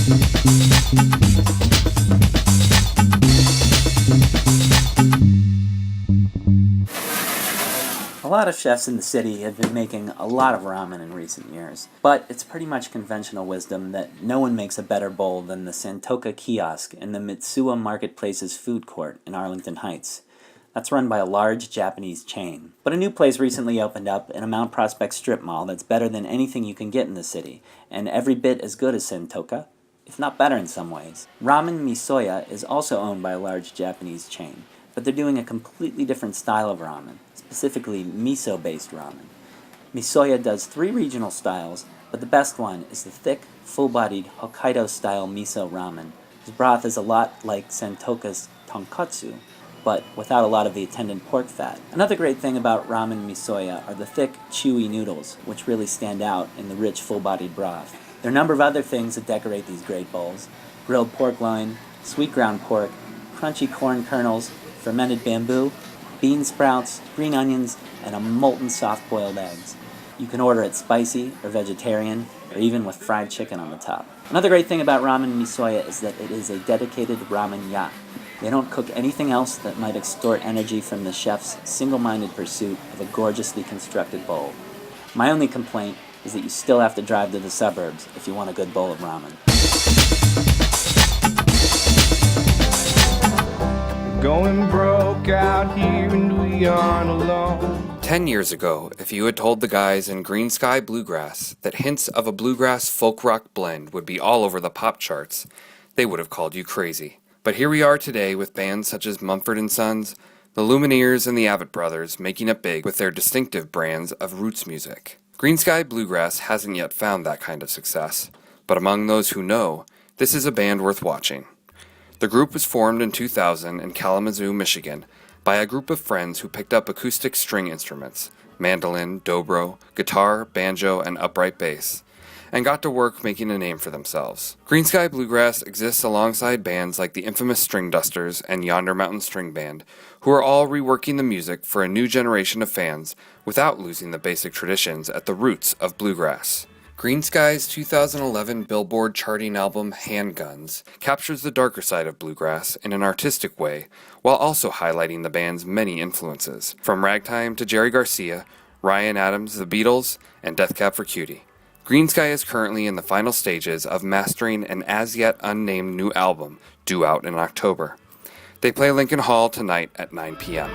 A lot of chefs in the city have been making a lot of ramen in recent years, but it's pretty much conventional wisdom that no one makes a better bowl than the Santoka kiosk in the Mitsuya Marketplace's food court in Arlington Heights. That's run by a large Japanese chain. But a new place recently opened up in a Mount Prospect strip mall that's better than anything you can get in the city, and every bit as good as Santoka, if not better in some ways. Ramen Misoya is also owned by a large Japanese chain, but they're doing a completely different style of ramen, specifically miso-based ramen. Misoya does 3 regional styles, but the best one is the thick, full-bodied Hokkaido-style miso ramen, whose broth is a lot like Santoka's tonkatsu, but without a lot of the attendant pork fat. Another great thing about Ramen Misoya are the thick, chewy noodles, which really stand out in the rich, full-bodied broth. There are a number of other things that decorate these great bowls: grilled pork loin, sweet ground pork, crunchy corn kernels, fermented bamboo, bean sprouts, green onions, and a molten soft-boiled eggs. You can order it spicy or vegetarian, or even with fried chicken on the top. Another great thing about Ramen Misoya is that it is a dedicated ramen yacht. They don't cook anything else that might extort energy from the chef's single-minded pursuit of a gorgeously constructed bowl. My only complaint is that you still have to drive to the suburbs if you want a good bowl of ramen. Going broke out here and we aren't alone. 10 years ago, if you had told the guys in Greensky Bluegrass that hints of a bluegrass folk rock blend would be all over the pop charts, they would have called you crazy. But here we are today with bands such as Mumford & Sons, the Lumineers, and the Avett Brothers making it big with their distinctive brands of roots music. Greensky Bluegrass hasn't yet found that kind of success, but among those who know, this is a band worth watching. The group was formed in 2000 in Kalamazoo, Michigan, by a group of friends who picked up acoustic string instruments, mandolin, dobro, guitar, banjo, and upright bass, and got to work making a name for themselves. Greensky Bluegrass exists alongside bands like the infamous String Dusters and Yonder Mountain String Band, who are all reworking the music for a new generation of fans without losing the basic traditions at the roots of bluegrass. Greensky's 2011 Billboard charting album Handguns captures the darker side of bluegrass in an artistic way, while also highlighting the band's many influences, from ragtime to Jerry Garcia, Ryan Adams, the Beatles, and Death Cab for Cutie. Greensky is currently in the final stages of mastering an as-yet unnamed new album due out in October. They play Lincoln Hall tonight at 9 p.m.